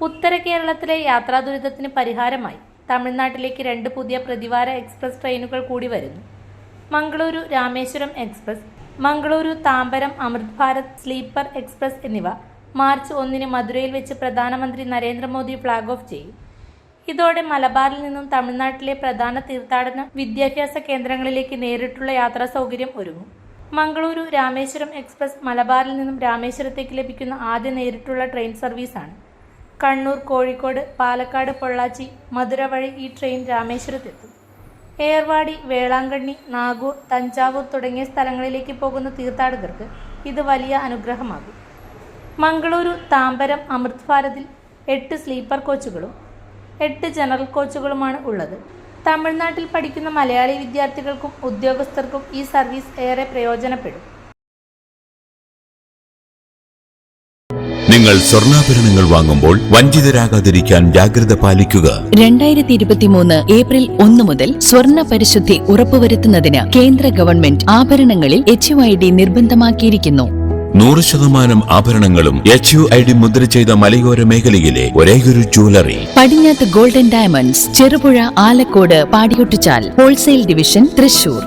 ഉത്തര കേരളത്തിലെ യാത്രാ ദുരിതത്തിന് പരിഹാരമായി തമിഴ്നാട്ടിലേക്ക് 2 പുതിയ പ്രതിവാര എക്സ്പ്രസ് ട്രെയിനുകൾ കൂടി വരുന്നു. മംഗളൂരു രാമേശ്വരം എക്സ്പ്രസ്, മംഗളൂരു താമ്പരം അമൃത് ഭാരത് സ്ലീപ്പർ എക്സ്പ്രസ് എന്നിവ മാർച്ച് 1-ന് മധുരയിൽ വെച്ച് പ്രധാനമന്ത്രി നരേന്ദ്രമോദി ഫ്ളാഗ് ഓഫ് ചെയ്യും. ഇതോടെ മലബാറിൽ നിന്നും തമിഴ്നാട്ടിലെ പ്രധാന തീർത്ഥാടന വിദ്യാഭ്യാസ കേന്ദ്രങ്ങളിലേക്ക് നേരിട്ടുള്ള യാത്രാ സൗകര്യം ഒരുങ്ങും. മംഗളൂരു രാമേശ്വരം എക്സ്പ്രസ് മലബാറിൽ നിന്നും രാമേശ്വരത്തേക്ക് ലഭിക്കുന്ന ആദ്യ നേരിട്ടുള്ള ട്രെയിൻ സർവീസാണ്. കണ്ണൂർ, കോഴിക്കോട്, പാലക്കാട്, പൊള്ളാച്ചി, മധുര വഴി ഈ ട്രെയിൻ രാമേശ്വരത്തെത്തും. ഏർവാടി, വേളാങ്കണ്ണി, നാഗൂർ, തഞ്ചാവൂർ തുടങ്ങിയ സ്ഥലങ്ങളിലേക്ക് പോകുന്ന തീർത്ഥാടകർക്ക് ഇത് വലിയ അനുഗ്രഹമാകും. മംഗളൂരു താമ്പരം അമൃത് ഭാരതിൽ 8 സ്ലീപ്പർ കോച്ചുകളും 8 ജനറൽ കോച്ചുകളുമാണ് ഉള്ളത്. തമിഴ്നാട്ടിൽ പഠിക്കുന്ന മലയാളി വിദ്യാർത്ഥികൾക്കും ഉദ്യോഗസ്ഥർക്കും ഈ സർവീസ് ഏറെ പ്രയോജനപ്പെടും. നിങ്ങൾ സ്വർണ്ണാഭരണങ്ങൾ വാങ്ങുമ്പോൾ വഞ്ചിതരാകാതിരിക്കാൻ ജാഗ്രത പാലിക്കുക. 2023 ഏപ്രിൽ 1 മുതൽ സ്വർണ്ണ പരിശുദ്ധി ഉറപ്പുവരുത്തുന്നതിന് കേന്ദ്ര ഗവൺമെന്റ് ആഭരണങ്ങളിൽ HUID നിർബന്ധമാക്കിയിരിക്കുന്നു. 100% ആഭരണങ്ങളും HUID മുദ്ര ചെയ്ത മലയോര മേഖലയിലെ ഒരേയൊരു ജ്വല്ലറി പടിഞ്ഞാത്ത് ഗോൾഡൻ ഡയമണ്ട്സ്, ചെറുപുഴ, ആലക്കോട്, പാടിയൊട്ടിച്ചാൽ ഹോൾസെയിൽ ഡിവിഷൻ, തൃശൂർ.